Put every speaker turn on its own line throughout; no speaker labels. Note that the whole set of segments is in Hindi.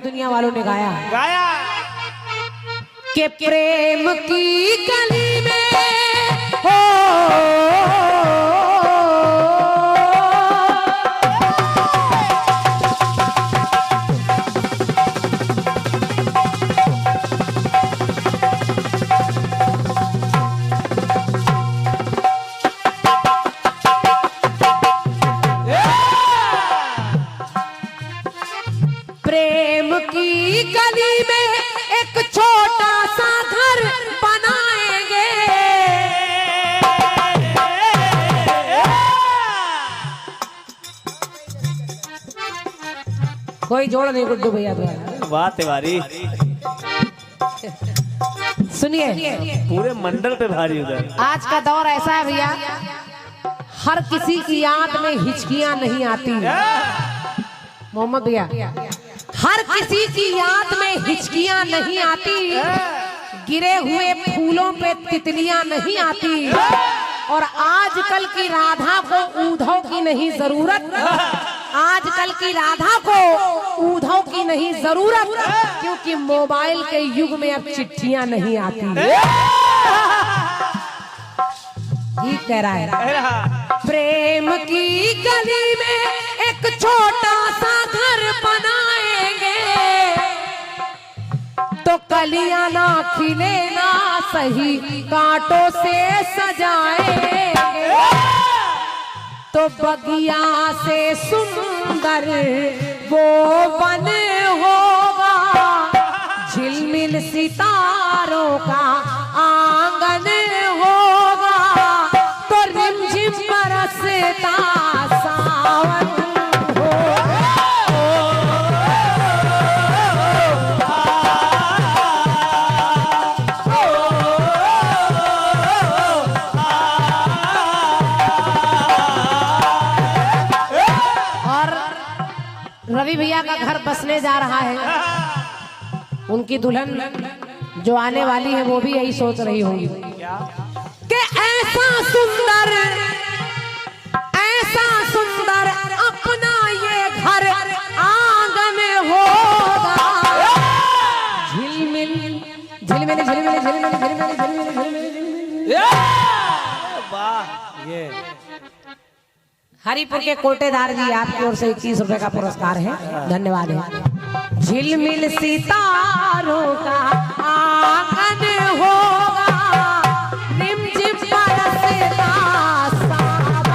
पूरी दुनिया वालों ने गाया
गाया
कि प्रेम की गली में हो प्रेम की गली में एक छोटा सा घर बनाएंगे। कोई जोड़ नहीं गुड्डू भैया द्वारा।
वाह तिवारी,
सुनिए
पूरे मंडल पे भारी उधर।
आज का दौर ऐसा है भैया, हर किसी की याद में हिचकियां नहीं आती। मोहम्मद भैया, हर किसी की याद में हिचकियां नहीं आती, गिरे हुए फूलों पे तितलियां नहीं आती। और आजकल की राधा को ऊधव की नहीं जरूरत, आजकल की राधा को ऊधव की नहीं जरूरत, क्योंकि मोबाइल के युग में अब चिट्ठियां नहीं आती। ठीक कह रहा है। प्रेम की गली में एक छोटा सा घर बनाएंगे, तो कलियां ना खिले ना सही कांटों से सजाएंगे, तो बगिया से सुंदर वो वन होगा, झिलमिल सितारों का आंगन होगा, तो रिमझिम बरसता सावन होगा। और रवि भैया का घर बसने जा रहा है, उनकी दुल्हन जो आने वाली है वो भी यही सोच रही होगी कि ऐसा सुंदर अपना ये घर आंगन होगा, झिलमिल झिलमिल झिलमिल झिलमिल झिलमिल झिलमिल झिलमिल।
वाह, ये
हरिपुर के कोटेदार जी, आपकी ओर से 21 रुपए का पुरस्कार है, धन्यवाद है। झिलमिल सितारों का आंगन होगा, रिमझिम बरसता सावन।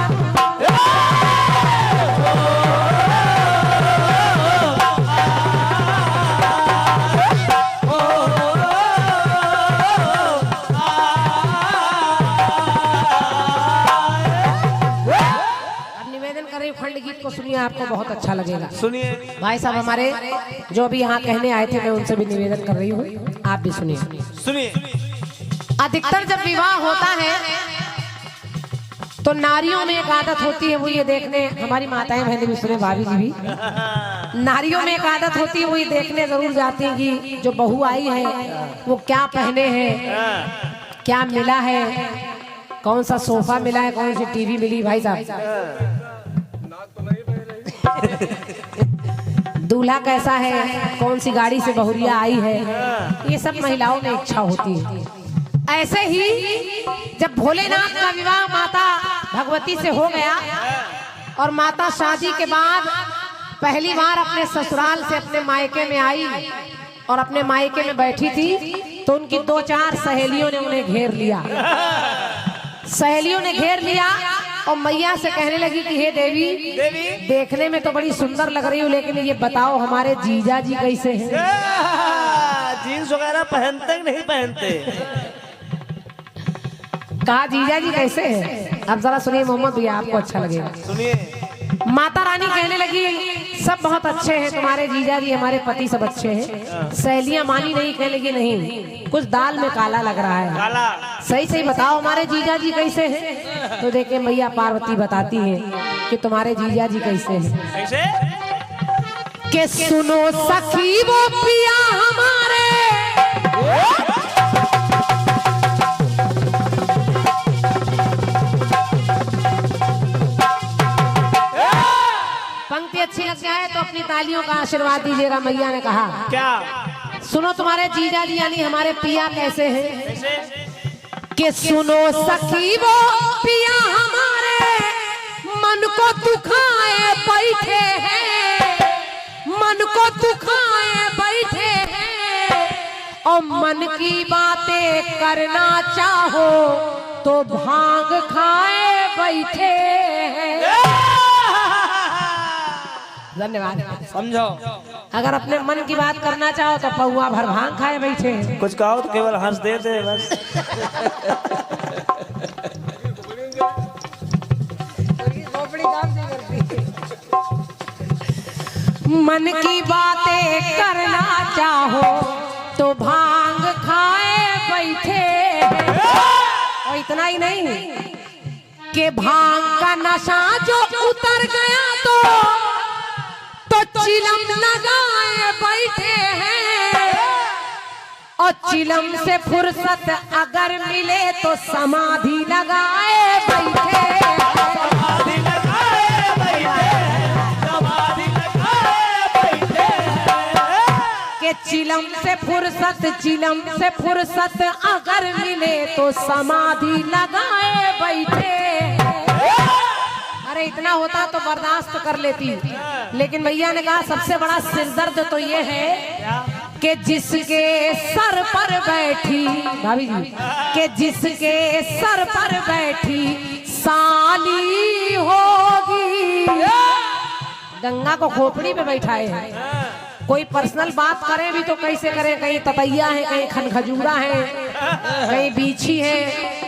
अब निवेदन कर रही हूं, खंड गीत को सुनिए, आपको बहुत अच्छा लगेगा।
सुनिए
भाई साहब हमारे जो अभी यहाँ कहने आए थे, मैं उनसे भी निवेदन कर रही हूँ, आप भी सुनिए।
सुनिए।
अधिकतर जब विवाह होता है तो नारियों में एक आदत होती है, वो ये देखने, हमारी माताएं बहनें भी सुने, भाभी जी भी, नारियों में एक आदत होती है, वो ये देखने जरूर जाती है कि जो बहू आई है वो क्या पहने हैं, क्या मिला है, कौन सा सोफा मिला है, कौन सी टीवी मिली। भाई साहब दूल्हा कैसा है, कौन सी गाड़ी से बहुरिया आई है, ये सब महिलाओं में इच्छा होती है। ऐसे ही जब भोलेनाथ का विवाह माता भगवती से हो गया और माता शादी के बाद पहली बार अपने ससुराल से अपने मायके में आई और अपने मायके में बैठी थी, तो उनकी 2-4 सहेलियों ने उन्हें घेर लिया। सहेलियों ने घेर लिया और मैया से कहने लगी कि हे देवी, देखने में तो बड़ी सुंदर लग रही हो, लेकिन ये बताओ हमारे जीजा जी कैसे हैं?
जीन्स वगैरह पहनते कि नहीं पहनते?
कहा जीजा जी कैसे हैं? अब जरा सुनिए मोहम्मद भैया, आपको अच्छा लगेगा।
सुनिए।
माता रानी कहने लगी सब बहुत अच्छे हैं, तुम्हारे जीजा जी हमारे पति सब अच्छे हैं। सहेलियां मानी नहीं, कहने लगी नहीं, कुछ दाल में काला लग रहा है,
काला।
सही सही बताओ हमारे जीजा जी कैसे हैं? तो देखे मैया पार्वती बताती है कि तुम्हारे जीजा जी कैसे हैं।
कैसे?
कि सुनो सखी वो पिया हमारे, पंक्ति अच्छी लग जाए तो अपने अपनी तालियों का आशीर्वाद दीजिएगा। मैया ने कहा
क्या?
सुनो तुम्हारे जीजा जी यानी हमारे पिया कैसे हैं
कैसे?
कि सुनो सखी वो पिया हमारे मन को दुखाए बैठे हैं, मन को दुखाए बैठे हैं, और मन की बातें करना चाहो तो भांग खाए बैठे हैं। धन्यवाद।
समझो,
अगर अपने मन की बात करना चाहो तो पौआ भर भांग खाए बैठे हैं।
कुछ कहो तो केवल हंस देते बस।
मन की बातें करना चाहो तो भांग खाए बैठे हैं। और इतना ही नहीं कि भांग का नशा जो उतर गया तो चिलम लगाए बैठे हैं, और चिलम से फुर्सत अगर मिले तो समाधि लगाए बैठे हैं। के चिलम से फुर्सत अगर मिले तो समाधि लगाए बैठे। अरे इतना होता तो बर्दाश्त कर लेती, लेकिन भैया ने कहा सबसे बड़ा सिरदर्द तो ये है कि जिसके सर पर बैठी भाभी जी, कि जिसके सर पर बैठी साली होगी। गंगा को खोपड़ी पे बैठाए हैं, कोई पर्सनल बात करें भी तो कैसे करें, कहीं ततैया है, कहीं खनखजूरा है, कहीं बीछी है,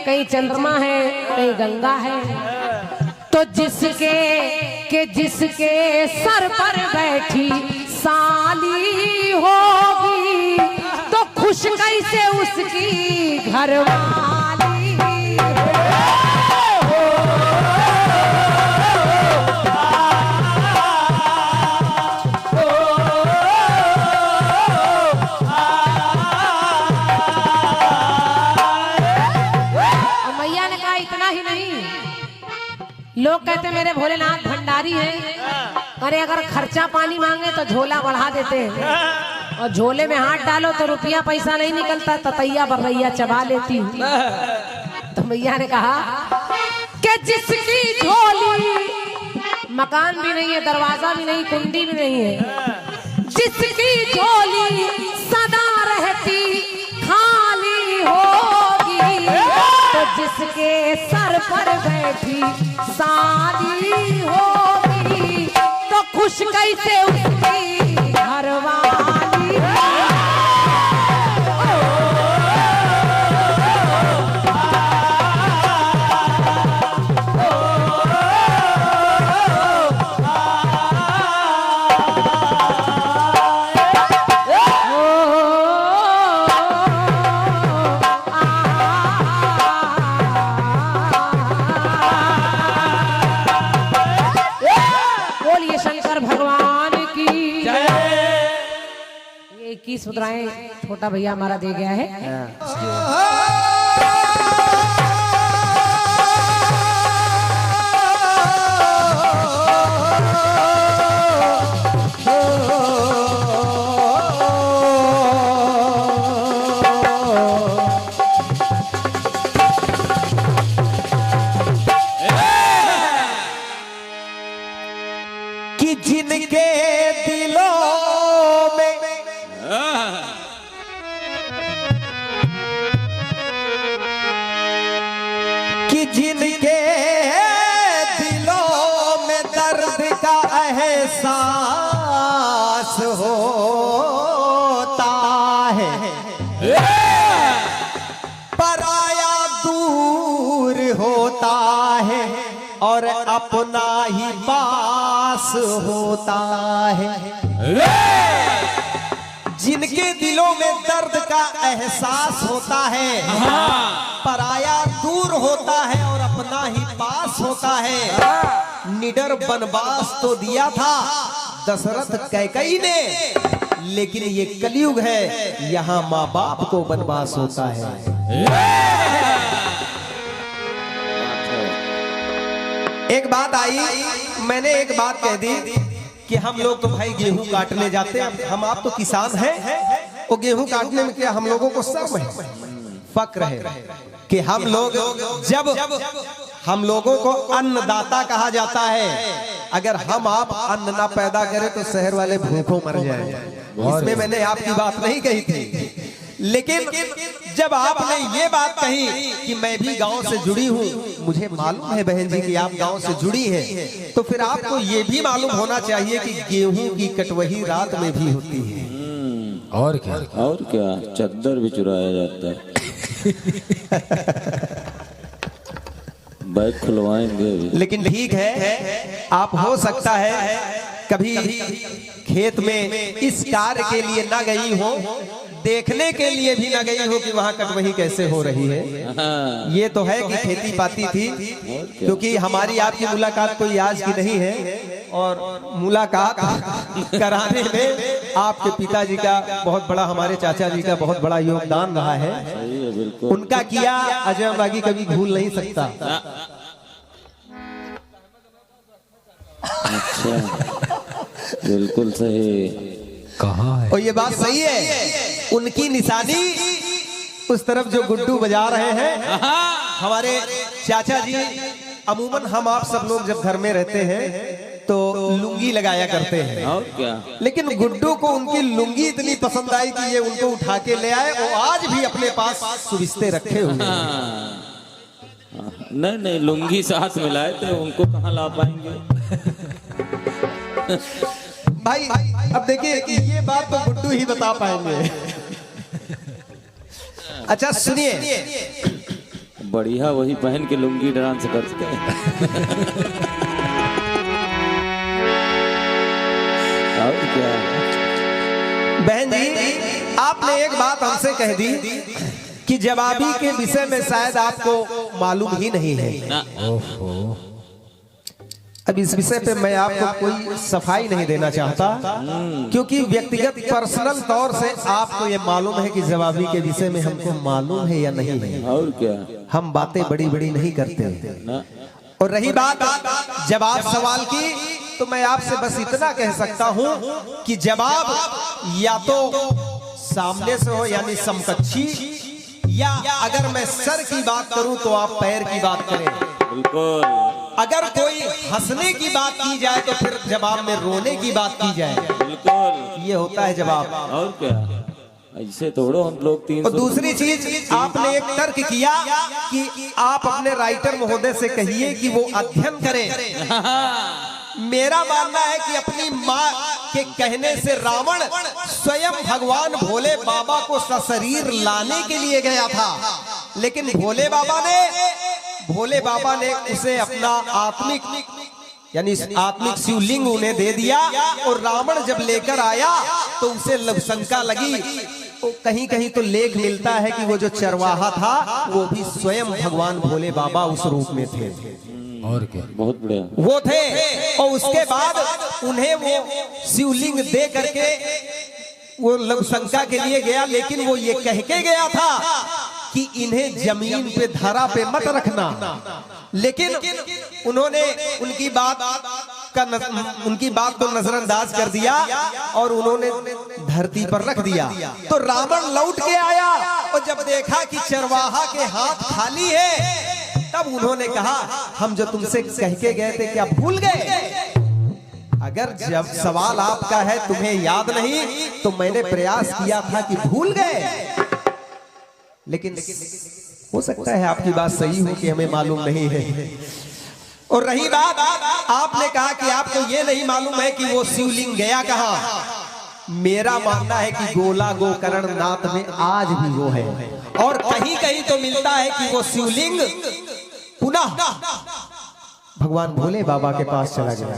कहीं चंद्रमा है, कहीं गंगा है। तो जिसके सर पर बैठी साली होगी तो खुश कैसे उसकी घरवाली। लोग कहते मेरे भोलेनाथ भंडारी हैं। अरे अगर खर्चा पानी मांगे तो झोला बढ़ा देते हैं, और झोले में हाथ डालो तो रुपया पैसा नहीं निकलता, ततैया बर्रैया चबा लेती। तो भैया ने कहा कि जिसकी झोली मकान भी नहीं है, दरवाजा भी नहीं, कुंडी भी नहीं है, जिसकी झोली सदा रहती खाली होगी, तो जिसके सर पर बैठी साली होगी तो खुश कैसे उसकी घरवाली। इक्कीस मुद्राएं छोटा भैया हमारा दे गया है।
कि जिनके दिलों में कि जिनके दिलों में दर्द का एहसास होता है, पराया दूर होता है और अपना ही पास होता है। जिनके दिलों में दर्द का एहसास होता है, पराया दूर होता है और अपना ही पास होता है। निडर वनवास तो दिया था दशरथ कैकई ने, लेकिन ये कलयुग है, यहाँ माँ बाप को वनवास होता है। एक बात आई, मैंने एक बात कह दी कि हम लोग तो भाई गेहूं काटने जाते हैं, हम आप तो किसान हैं, वो गेहूं काटने में क्या हम लोगों को शर्म है, फक्र है कि हम लोग जब हम लोगों को अन्नदाता कहा जाता है, अगर हम आप अन्न ना पैदा करें तो शहर वाले भूखों मर जाएं। इसमें मैंने आपकी बात नहीं कही थी, लेकिन जब आपने ये बात कही कि मैं भी गांव से जुड़ी हूँ, मुझे मालूम है बहन जी कि आप गांव से जुड़ी हैं, तो फिर आपको ये भी मालूम होना चाहिए कि गेहूं की कटवही रात में भी होती है।
और क्या चद्दर भी चुराया जाता है। बैग खुलवाएंगे भी।
लेकिन ठीक है, आप हो सकता है कभी खेत में इस कार्य के लिए ना गई हो, देखने के लिए भी ना गई हो कि वहाँ कटवही कैसे हो रही है। ये तो है कि खेती पाती थी, क्योंकि हमारी आपकी मुलाकात कोई आज की नहीं है, और मुलाकात कराने में आपके पिताजी का बहुत बड़ा, हमारे चाचा जी का बहुत बड़ा योगदान रहा है। उनका किया अजय बागी कभी भूल नहीं सकता।
अच्छा, बिल्कुल सही।
कहाँ है?
और ये बात सही है, उनकी निशानी उस तरफ जो गुड्डू बजा रहे हैं हमारे चाचा जी। अमूमन हम आप सब लोग जब घर में रहते हैं तो लुंगी लगाया करते हैं,
और क्या,
लेकिन गुड्डू को उनकी लुंगी इतनी पसंद आई कि ये उनको उठा के ले आए, और आज भी अपने पास सुविस्ते रखे हुए हैं।
नहीं लुंगी साथ मिलाए थे, उनको कहाँ ला पाएंगे।
भाई अब देखिए कि ये बात तो गुड्डू ही बता पाएंगे। अच्छा सुनिए,
बढ़िया वही पहन के लुंगी डांस करते हैं। और क्या
बहन जी, आपने एक बात हमसे कह दी कि जवाबी के विषय में शायद आपको मालूम ही नहीं है। अब इस विषय पे मैं आपको कोई सफाई नहीं देना चाहता, क्योंकि व्यक्तिगत पर्सनल तौर से आपको ये मालूम है कि जवाबी के विषय में हमको मालूम है या नहीं है।
और क्या,
हम बातें बड़ी बड़ी नहीं करते
ना।
और रही बात जवाब सवाल की, तो मैं आपसे बस इतना कह सकता हूं कि जवाब या तो सामने से हो यानी समकक्षी, या अगर मैं सर की बात करूं तो आप पैर की बात करें।
बिल्कुल।
अगर कोई हंसने की बात की जाए तो फिर जवाब में रोने की बात की जाए।
बिल्कुल,
ये होता है जवाब।
और क्या, ऐसे तोड़ो हम लोग 300।
और दूसरी चीज, आपने एक तर्क किया कि आप अपने राइटर महोदय से कहिए कि वो अध्ययन करें। मेरा मानना है कि अपनी माँ के कहने से रावण स्वयं भगवान भोले बाबा को सशरीर लाने के लिए गया था, लेकिन भोले बाबा ने उसे अपना आत्मिक यानी आत्मिक शिवलिंग उन्हें दे दिया, और रावण जब लेकर आया तो उसे शंका लगी। तो कहीं कहीं तो लेख मिलता है कि वो जो चरवाहा था वो भी स्वयं भगवान भोले बाबा उस रूप में थे।
और क्या, बहुत बढ़िया
वो थे। और उसके बाद उन्हें वो शिवलिंग दे करके वो लघुशंका के लिए गया, लेकिन वो ये कह के गया था कि इन्हें जमीन पे धरा पे मत रखना, लेकिन उन्होंने उनकी बात को नजरअंदाज कर दिया और उन्होंने धरती पर रख दिया। तो रावण लौट के आया और जब देखा कि चरवाहा के हाथ खाली है, तब उन्होंने कहा हम जो तुमसे कह के गए थे क्या भूल गए? अगर जब सवाल आपका है तुम्हें याद नहीं, तो मैंने प्रयास किया था कि भूल गए, लेकिन हो सकता है आपकी बात सही हो कि हमें मालूम नहीं है। और रही बात, आपने कहा कि आपको ये नहीं मालूम है कि वो शिवलिंग गया कहां। मेरा मानना है कि गोला गोकर्ण नाथ में आज भी वो है, और कहीं कहीं तो मिलता है कि वो शिवलिंग पुनः भगवान भोले बाबा के पास चला गया।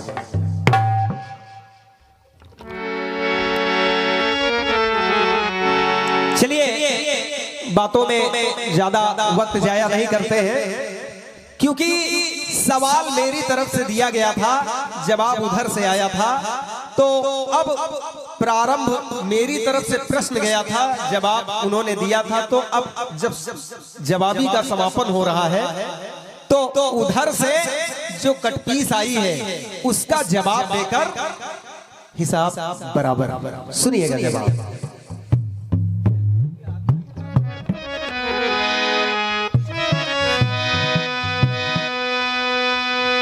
चलिए बातों में ज्यादा वक्त जाया नहीं करते हैं, क्योंकि सवाल मेरी तरफ से दिया गया था, जवाब उधर से आया था। तो अब प्रारंभ मेरी तरफ से प्रश्न गया था, जवाब उन्होंने दिया था। तो अब जब जवाबी का समापन हो रहा है, तो उधर से जो कटपीस आई है उसका जवाब देकर हिसाब बराबर। सुनिएगा जवाब।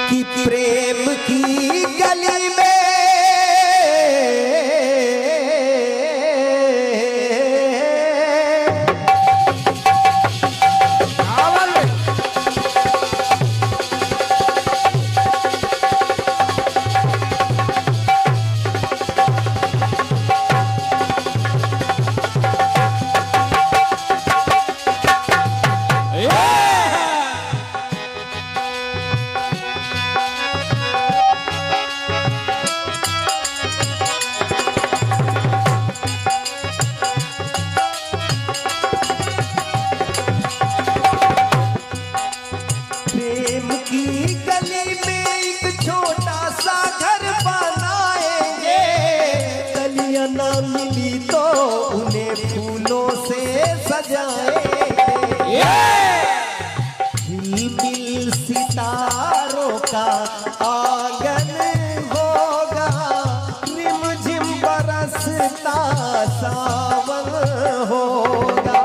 कि प्रेम की गली में सितारों का आंगन होगा, रिम झिम बरसता सावन होगा।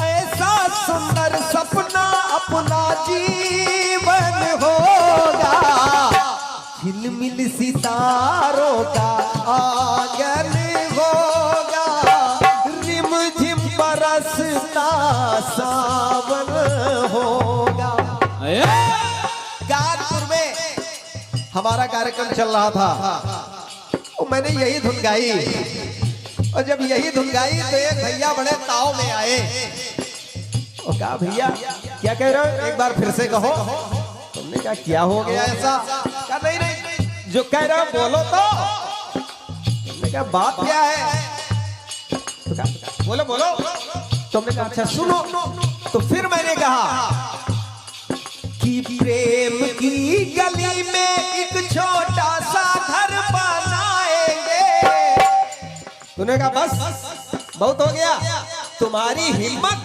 ऐसा सुंदर सपना अपना जीवन होगा, झिलमिल सितारों का आंगन होगा, रिम झिम बरसता सावन होगा। कानपुर में हमारा कार्यक्रम चल रहा था और मैंने यही धुन गाई, और जब यही धुन गाई तो एक भैया बड़े ताव में आए और कहा भैया क्या कह रहे हो, एक बार फिर से कहो। तुमने कहा क्या हो गया ऐसा? कहा नहीं नहीं जो कह रहे हो बोलो तो। तुमने कहा बात क्या है? तो कहा बोलो बोलो। तुमने कहा अच्छा सुनो। तो फिर मैंने कहा कि प्रेम की गली में एक छोटा सा घर बनाएंगे। तूने कहा बस बहुत हो गया, तुम्हारी हिम्मत,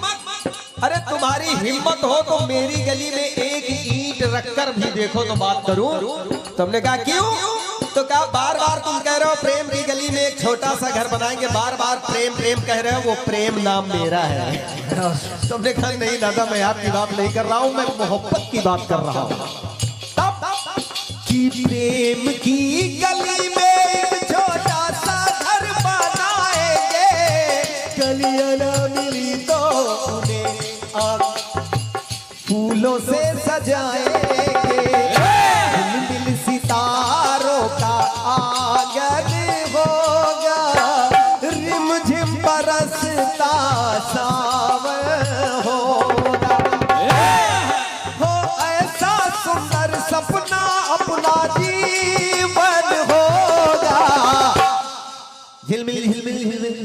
अरे तुम्हारी हिम्मत हो तो मेरी गली में एक ईंट रखकर भी देखो तो बात करूं। तुमने कहा क्यों? तो कहा बार बार तुम कह रहे हो प्रेम की गली में एक छोटा सा घर बनाएंगे, बार बार प्रेम प्रेम कह रहे हो, वो प्रेम नाम मेरा है। तुमने कहा नहीं दादा मैं आपकी बात नहीं कर रहा हूं, मैं मोहब्बत की बात कर रहा हूं। कि प्रेम की गली में एक छोटा सा घर बनाएंगे, गलियां ना मिली तो उन्हें फूलों से सजाएंगे, झिलमिल सितारों का आंगन होगा, रिम झिम बरसता सावन होगा। हो ऐसा सुंदर सपना अपना जीवन होगा, झिलमिल झिलमिल झिलमिल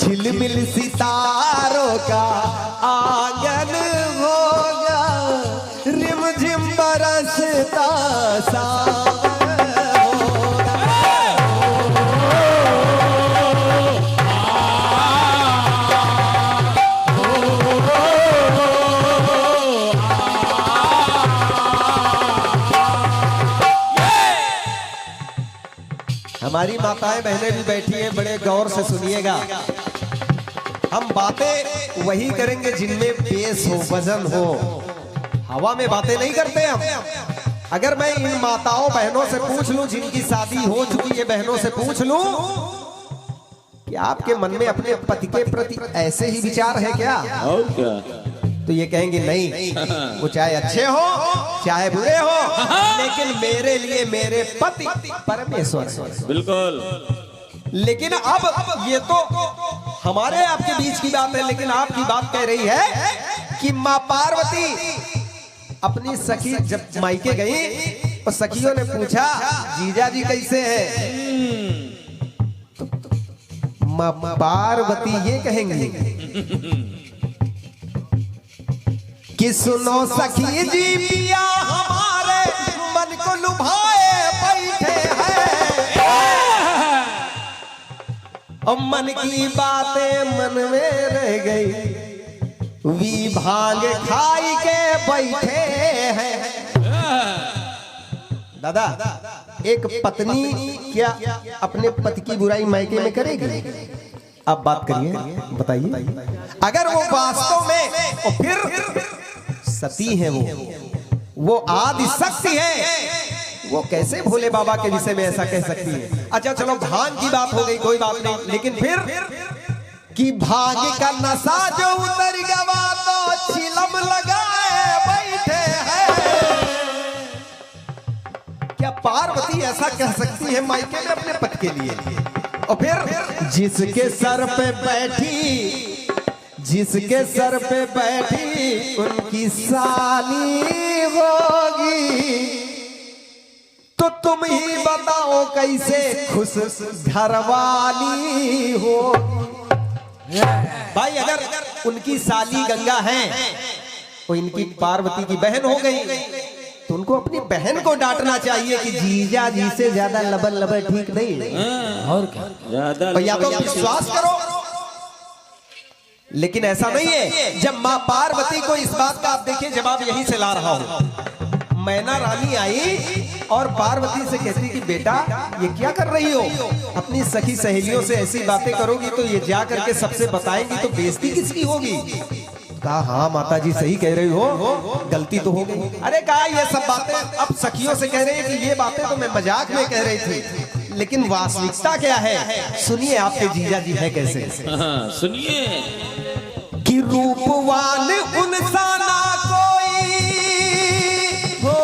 झिलमिल सितारों का आंगन होगा, रिम झिम बरसता सावन होगा। हमारी माताएं बहनें भी बैठी हैं, बड़े गौर से सुनिएगा। हम बातें वही करेंगे जिनमें बेस हो, वजन हो, हवा में बातें नहीं करते हम। अगर मैं इन माताओं बहनों से पूछ लूं जिनकी शादी हो चुकी है, बहनों से पूछ लूं कि आपके मन में अपने पति के प्रति ऐसे ही विचार है क्या?
और क्या?
तो ये कहेंगे नहीं, वो चाहे अच्छे हो चाहे बुरे हो, लेकिन मेरे लिए मेरे पति परमेश्वर है।
बिल्कुल।
लेकिन अब ये तो हमारे आपके बीच की बात है, लेकिन आपकी बात कह रही है कि माँ पार्वती अपनी सखी जब मायके गई और सखियों ने पूछा जीजा जी कैसे हैं, माँ पार्वती ये कहेंगी कि सुनो सखी जी पिया हमारे मन को लुभाए बैठे हैं, और मन की बातें मन में रह गई, वी भांग खाई के बैठे हैं। दादा, एक पत्नी क्या अपने पति की बुराई मायके में करेगी? आप बात करिए, बताइए। अगर वो वास्तव में और फिर सती है, वो आदि शक्ति है, वो कैसे भोले बाबा के विषय में ऐसा कह सकती है? अच्छा चलो भांग की बात हो गई, कोई बात नहीं, लेकिन फिर कि भाग्य का नशा जो उतर गवा तो चिलम लगाए बैठे हैं। क्या पार्वती ऐसा कह सकती है मायके में अपने पति के लिए? और फिर जिसके सर पे बैठी, जिसके सर पे बैठी उनकी साली होगी, तो तुम ही बताओ कैसे खुश घरवाली हो। भाई अगर उनकी साली गंगा है तो इनकी पार्वती की बहन हो गई, तो उनको अपनी बहन को डांटना चाहिए कि जीजा जी से ज्यादा लबन लबन ठीक नहीं।
और क्या ज्यादा
या तो विश्वास करो, लेकिन ऐसा नहीं है। जब माँ पार्वती को इस बात का आप देखिए जवाब यहीं से ला रहा हूं। मैना रानी आई और पार्वती से कहती कि बेटा ये क्या कर रही हो? अपनी सखी सहेलियों से ऐसी बातें करोगी तो ये जा करके सबसे बताएंगी तो बेइज्जती किसकी होगी? कहा हाँ माता जी सही कह रही हो, गलती तो हो गई। अरे कहा ये सब बातें अब सखियों से कह रही है कि ये बातें तो मैं मजाक में कह रही थी, लेकिन वास्तविकता क्या है सुनिए। आपके जीजा जी है कैसे?
सुनिए
कि रूपवान उनसा ना कोई हो,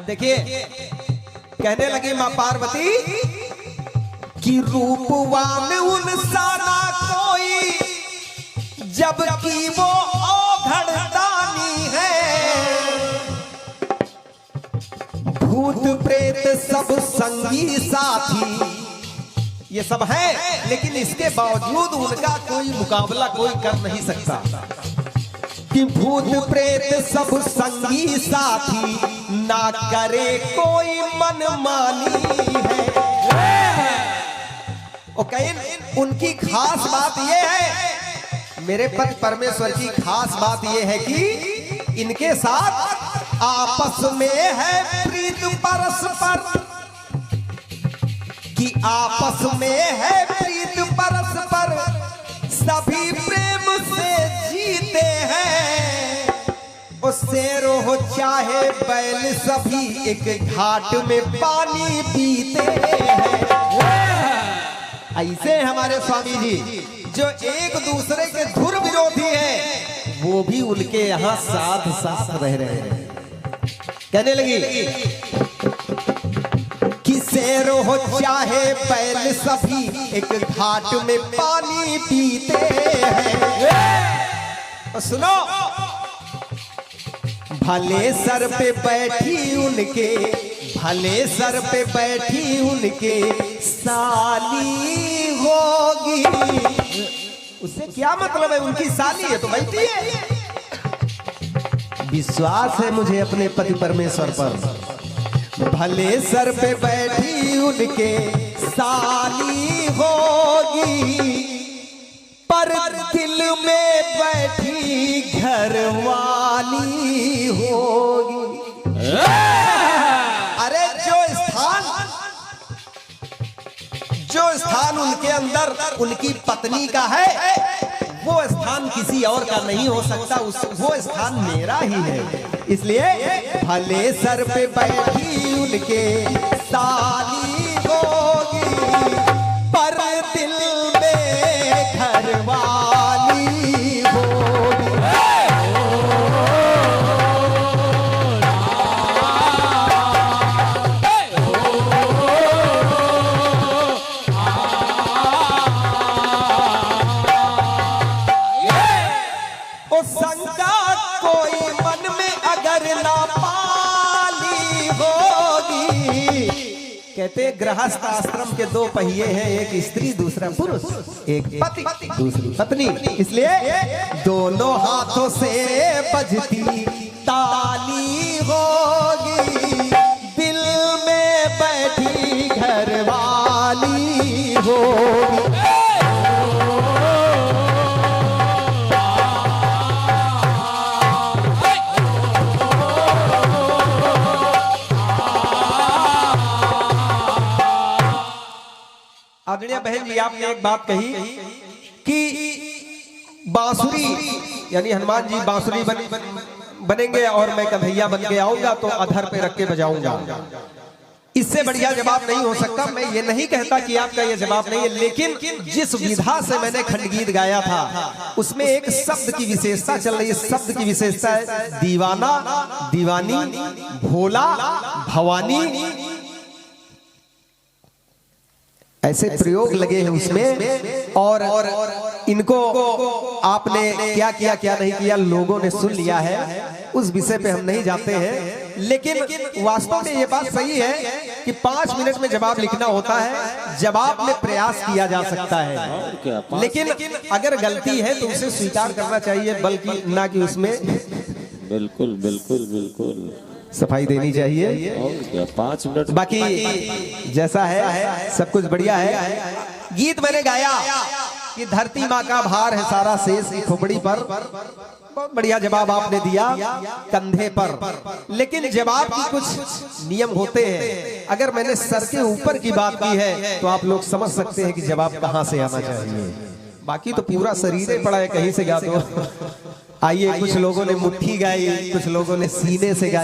देखिए कहने लगी मां पार्वती कि रूपवान उनसा ना कोई, जबकि वो औघड़दानी है। भूत प्रेत सब संगी साथी ये सब है, लेकिन इसके बावजूद उनका कोई मुकाबला कोई कर नहीं सकता। कि भूत प्रेत सब संगी साथी, ना करे कोई मनमानी है। उनकी खास बात यह है, मेरे पति परमेश्वर की खास बात यह है कि इनके साथ आपस में है प्रीत परस्पर, कि आपस में है प्रीत परस्पर, सभी प्रेम से जीते हैं। उससे हो चाहे बैल सभी एक घाट में पानी पीते हैं। ऐसे हमारे स्वामी जी जो एक दूसरे के धुर विरोधी हैं, वो भी उनके यहाँ साथ साथ रह रहे हैं। कहने लगी कि शेर हो चाहे बैल सभी एक घाट में पानी पीते हैं। सुनो, भले सर पे बैठी उनके, भले सर पे बैठी उनके साली होगी। उससे क्या मतलब है? उनकी साली है तो बैठी है। विश्वास है मुझे अपने पति परमेश्वर पर। भले सर पे बैठी उनके साली होगी, पर दिल में बैठी घर वाली होगी। अरे जो स्थान उनके अंदर उनकी पत्नी का है, वो स्थान किसी और का नहीं हो सकता। वो स्थान मेरा ही है। इसलिए भले सर पे बैठी उनके साली होगी, पर दिल में घर वाली होगी। शंका कोई मन में अगर ना पाली होगी, कहती कहते हैं गृहस्थ आश्रम के दो पहिए हैं, एक स्त्री दूसरा पुरुष, एक पति दूसरी पत्नी, इसलिए दोनों हाथों से बजती ताली होगी, दिल में बैठी घरवाली होगी। आदरणीय बहन जी, आपने एक बात कही कि बांसुरी यानी हनुमान जी बांसुरी बनेंगे और मैं कन्हैया बन के आऊंगा तो अधर पे रख के बजाऊंगा। इससे बढ़िया जवाब नहीं हो सकता। मैं ये नहीं कहता कि आपका ये जवाब नहीं है, लेकिन जिस विधा से मैंने खंडगीत गाया था उसमें एक शब्द की विशेषता चल रही है। शब्द की विशेषता है दीवाना, दीवानी, भोला, भवानी, ऐसे प्रयोग लगे हैं उसमें। और इनको आपने क्या किया क्या नहीं किया लोगों ने सुन लिया है, उस विषय पे हम नहीं जाते हैं। लेकिन वास्तव में ये बात सही है कि 5 मिनट में जवाब लिखना होता है, जवाब में प्रयास किया जा सकता है, लेकिन अगर गलती है तो उसे स्वीकार करना चाहिए, बल्कि ना कि उसमें
बिल्कुल बिल्कुल बिल्कुल
सफाई देनी चाहिए।
और क्या 5 मिनट
बाकी जैसा है सब कुछ बढ़िया है। गीत मैंने गाया कि धरती माँ का भार है सारा शेष की खोपड़ी पर, बहुत बढ़िया जवाब आपने दिया कंधे पर। लेकिन जवाब की कुछ नियम होते हैं। अगर मैंने सर के ऊपर की बात की है तो आप लोग समझ सकते हैं कि जवाब कहाँ से आना चाहिए। बाकी तो पूरा शरीर ही पड़ा है, कहीं से गा दो। आइए, कुछ लोगों ने मुट्ठी गाई, कुछ लोगों ने सीने से गाई।